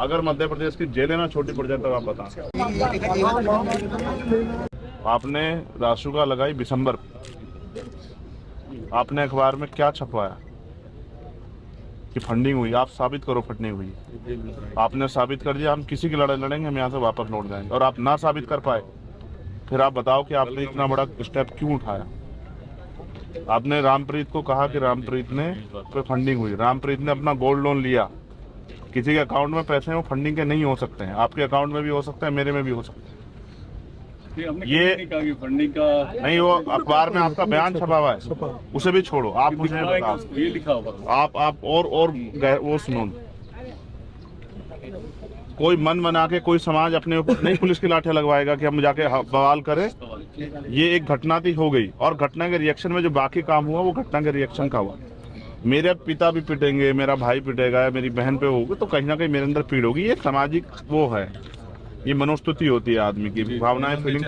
अगर मध्य प्रदेश की जेलें ना छोटी पड़ जाए तो आप बताएं। आपने रासुका लगाई दिसंबर, आपने अखबार में क्या छपवाया कि फंडिंग हुई? आप साबित करो फंडिंग हुई। आपने साबित कर दिया, हम किसी की लड़ाई लड़ेंगे, हम यहाँ से वापस लौट जाएंगे। और आप ना साबित कर पाए, फिर आप बताओ कि आपने इतना बड़ा स्टेप क्यों उठाया। आपने रामप्रीत को कहा कि रामप्रीत ने कोई फंडिंग हुई, रामप्रीत ने अपना गोल्ड लोन लिया, किसी के अकाउंट में पैसे वो फंडिंग के नहीं हो सकते हैं, आपके अकाउंट में भी हो सकते हैं, मेरे में भी हो सकते हैं। ये नहीं कहा कि फंडिंग का नहीं, वो अखबार में आपका बयान छपा हुआ है, उसे भी छोड़ो। आप मुझे बताओ, ये लिखा होगा आप और वो सुनो, कोई मन बना के कोई समाज अपने ऊपर नहीं पुलिस की लाठियां लगवाएगा कि हम जाके बवाल करें। ये एक घटना थी, हो गई, और घटना के रिएक्शन में जो बाकी काम हुआ वो घटना के रिएक्शन का हुआ। मेरे पिता भी पिटेंगे, मेरा भाई पिटेगा, मेरी बहन पे होगी, तो कहीं ना कहीं मेरे अंदर पीड़ होगी। ये सामाजिक वो है, ये मनोस्तुति होती है, आदमी की भावनाएं, फीलिंग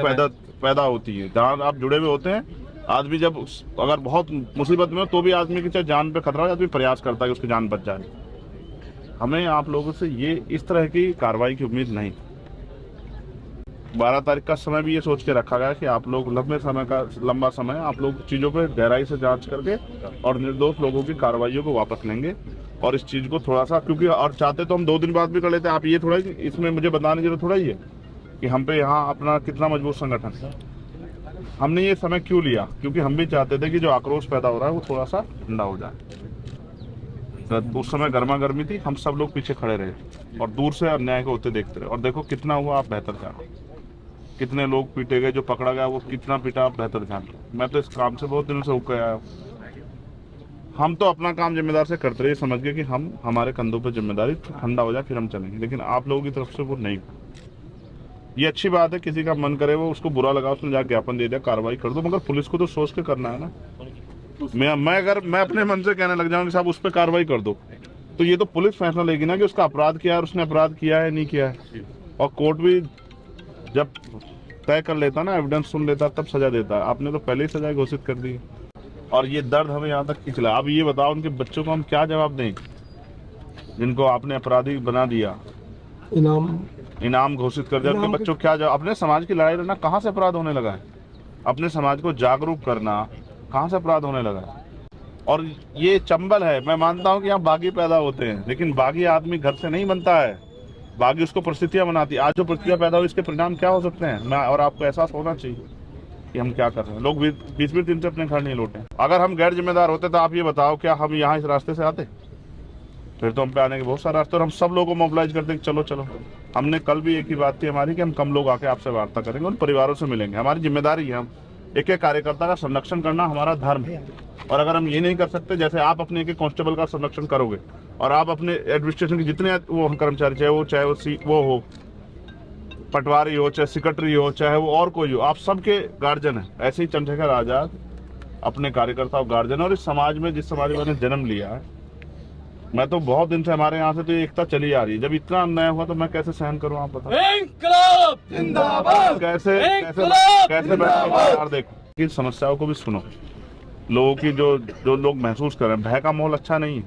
पैदा होती है। जहाँ आप जुड़े हुए होते हैं, आदमी जब अगर बहुत मुसीबत में हो तो भी आदमी की चाहे जान पे खतरा हो, आदमी प्रयास करता है कि उसकी जान बच जाए। हमें आप लोगों से ये इस तरह की कार्रवाई की उम्मीद नहीं। 12 तारीख का समय भी ये सोच के रखा गया कि आप लोग लंबा समय आप लोग चीज़ों पे गहराई से जांच करके और निर्दोष लोगों की कार्रवाइयों को वापस लेंगे। और इस चीज़ को थोड़ा सा, क्योंकि और चाहते तो हम 2 दिन बाद भी कर लेते। आप ये थोड़ा, इसमें मुझे बताने की जरूरत थोड़ा ही है कि हम पे यहाँ अपना कितना मजबूत संगठन है। हमने ये समय क्यों लिया? क्योंकि हम भी चाहते थे कि जो आक्रोश पैदा हो रहा है वो थोड़ा सा ठंडा हो जाए। तो उस समय गर्मा गर्मी थी, हम सब लोग पीछे खड़े रहे और दूर से अन्याय को होते देखते रहे। और देखो कितना हुआ, आप बेहतर जानो। कितने लोग पीटे गए, जो पकड़ा गया वो कितना पीटा, आप बेहतर जानो। मैं तो इस काम से बहुत दिनों से उग गया हूँ। हम तो अपना काम जिम्मेदार से करते रहे, समझ गए कि हम हमारे कंधों पर जिम्मेदारी, ठंडा हो जाए फिर हम चलेंगे। लेकिन आप लोगों की तरफ से वो नहीं। ये अच्छी बात है, किसी का मन करे वो उसको बुरा लगा, उसने जाकर ज्ञापन दे दिया, कार्रवाई कर दो, मगर पुलिस को तो सोच के करना है ना। मैं अपने मन से कहने लग जाऊँ कि साहब उस पर कार्रवाई कर दो, तो ये तो पुलिस फैसला लेगी ना कि उसका अपराध किया है, उसने अपराध किया है नहीं किया है। और कोर्ट भी जब तय कर लेता ना, एविडेंस सुन लेता, तब सजा देता है। आपने तो पहले ही सजा घोषित कर दी और ये दर्द हमें यहाँ तक खींच लिया। अब ये बताओ, उनके बच्चों को हम क्या जवाब दें जिनको आपने अपराधी बना दिया, इनाम घोषित कर दिया। उनके बच्चों क्या जवाब? अपने समाज की लड़ाई लड़ना कहाँ से अपराध होने लगा है? अपने समाज को जागरूक करना कहाँ से अपराध होने लगा है? और ये चंबल है। मैं मानता हूँ कि यहाँ बागी पैदा होते हैं, लेकिन बागी आदमी घर से नहीं बनता है, बागी उसको परिस्थितियां बनाती है। आज जो परिस्थितियां पैदा हुई, इसके परिणाम क्या हो सकते हैं, मैं और आपको एहसास होना चाहिए कि हम क्या कर रहे हैं। लोग 20-20 दिन से अपने घर नहीं लौटे। अगर हम गैर जिम्मेदार होते तो आप ये बताओ, क्या हम यहाँ इस रास्ते से आते? फिर तो हम पे आने के बहुत सारे रास्ते, और हम सब लोगों को मोबिलाइज करते चलो चलो। हमने कल भी एक ही बात थी हमारी कि हम कम लोग आके आपसे वार्ता करेंगे, उन परिवारों से मिलेंगे। हमारी जिम्मेदारी है, हम एक एक कार्यकर्ता का संरक्षण करना हमारा धर्म है। और अगर हम ये नहीं कर सकते, जैसे आप अपने एक कांस्टेबल का संरक्षण करोगे और आप अपने एडमिनिस्ट्रेशन के जितने वो कर्मचारी, चाहे वो हो पटवारी हो, चाहे सेक्रेटरी हो, चाहे वो और कोई हो, आप सबके गार्जियन है। ऐसे ही चंद्रशेखर आजाद अपने कार्यकर्ताओं गार्जियन। और इस समाज में, जिस समाज में मैंने जन्म लिया है, मैं तो बहुत दिन से, हमारे यहाँ से तो एकता चली आ रही है। जब इतना अन्याय हुआ तो मैं कैसे सहन करूँ, आप बताओ। इंकलाब जिंदाबाद। कैसे देखो कि समस्याओं को भी सुनो, लोगों की जो लोग महसूस कर रहे हैं। भय का माहौल अच्छा नहीं है।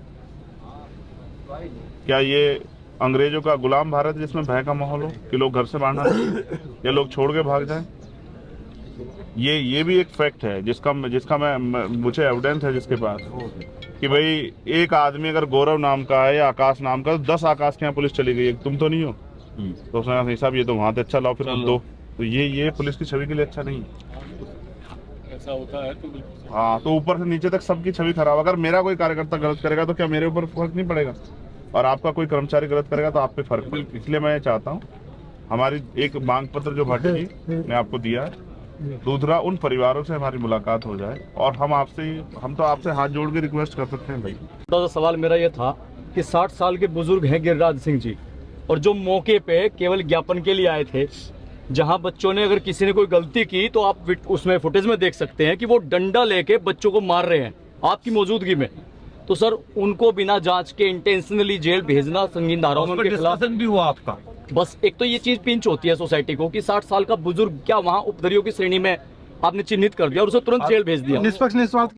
क्या ये अंग्रेजों का गुलाम भारत जिसमें भय का माहौल हो कि लोग घर से बाहर ना या लोग छोड़ के भाग जाएं? ये भी एक फैक्ट है जिसका मुझे एविडेंस है जिसके पास, कि भाई एक आदमी अगर गौरव नाम का है या आकाश नाम का, 10 आकाश के यहाँ पुलिस चली गई, तुम तो नहीं हो। तो उसने कहा साहब ये तो वहां से अच्छा लाओ फिर दो। तो ये पुलिस की छवि के लिए अच्छा नहीं है। ऐसा होता है तो हाँ, तो ऊपर से नीचे तक सबकी छवि खराब। अगर मेरा कोई कार्यकर्ता गलत करेगा तो क्या मेरे ऊपर फर्क नहीं पड़ेगा? और आपका कोई कर्मचारी गलत करेगा तो आप पे फर्क पड़ेगा। इसलिए मैं चाहता हूँ, हमारी एक मांग पत्र जो भाटी जी ने आपको दिया है, दूसरा उन परिवारों से हमारी मुलाकात हो जाए और हम तो आपसे हाथ जोड़ के रिक्वेस्ट कर सकते हैं भाई। छोटा सा सवाल मेरा ये था कि 60 साल के बुजुर्ग हैं गिरिराज सिंह जी, और जो मौके पे केवल ज्ञापन के लिए आए थे, जहां बच्चों ने, अगर किसी ने कोई गलती की तो आप उसमें फुटेज में देख सकते हैं कि वो डंडा लेके बच्चों को मार रहे हैं आपकी मौजूदगी में। तो सर, उनको बिना जांच के इंटेंशनली जेल भेजना संगीन धाराओं के खिलाफ भी हुआ आपका। बस एक तो ये चीज पिंच होती है सोसाइटी को कि 60 साल का बुजुर्ग क्या वहां उपद्रवियों की श्रेणी में आपने चिन्हित कर दिया और उसे तुरंत जेल भेज दिया। निष्पक्ष निस्वार्थ